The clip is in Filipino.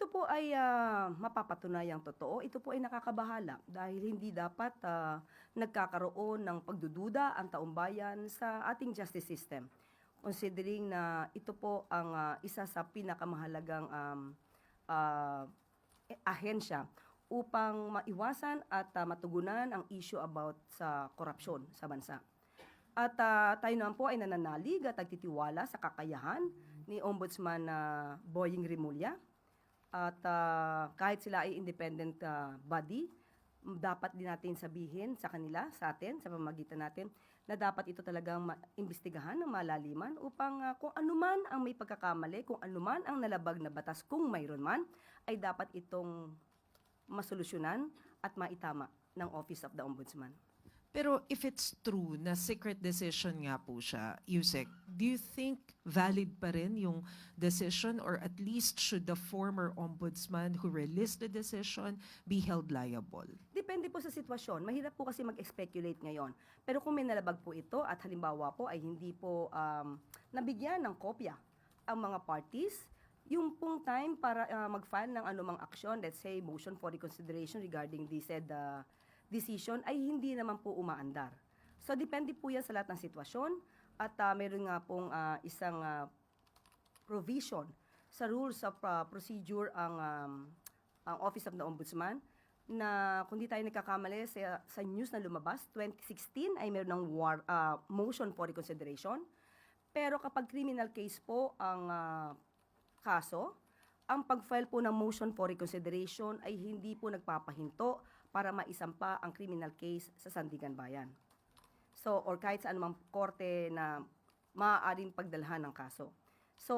ito po ay mapapatunayang totoo, ito po ay nakakabahala dahil hindi dapat nagkakaroon ng pagdududa ang taumbayan sa ating justice system. Considering na ito po ang isa sa pinakamahalagang ah, ahensya upang maiwasan at matugunan ang issue about sa korupsyon sa bansa. At tayo naman po ay nananalig at nagtitiwala sa kakayahan ni Ombudsman Boying Rimulya. At kahit sila ay independent body, dapat din natin sabihin sa kanila, sa atin, sa pamamagitan natin, na dapat ito talagang imbestigahan ng malaliman upang kung anuman ang may pagkakamali, kung anuman ang nalabag na batas, kung mayroon man, ay dapat itong masolusyonan at maitama ng Office of the Ombudsman. Pero if it's true na secret decision nga po siya, Yusek, do you think valid pa rin yung decision, or at least should the former ombudsman who released the decision be held liable? Depende po sa sitwasyon. Mahirap po kasi mag-speculate ngayon. Pero kung may nalabag po ito at halimbawa po ay hindi po nabigyan ng kopya ang mga parties, yung pong time para mag-file ng anumang aksyon, let's say motion for reconsideration regarding the said decision, ay hindi naman po umaandar. So depende po yan sa lahat ng sitwasyon at meron nga pong isang provision sa rules of procedure ang Office of the Ombudsman na kung di tayo nagkakamali sa news na lumabas, 2016 ay meron ng motion for reconsideration. Pero kapag criminal case po ang kaso, ang pag-file po ng motion for reconsideration ay hindi po nagpapahinto para maisampa ang criminal case sa Sandigan Bayan. So, or kahit sa anumang korte na maaaring pagdalhan ng kaso. So,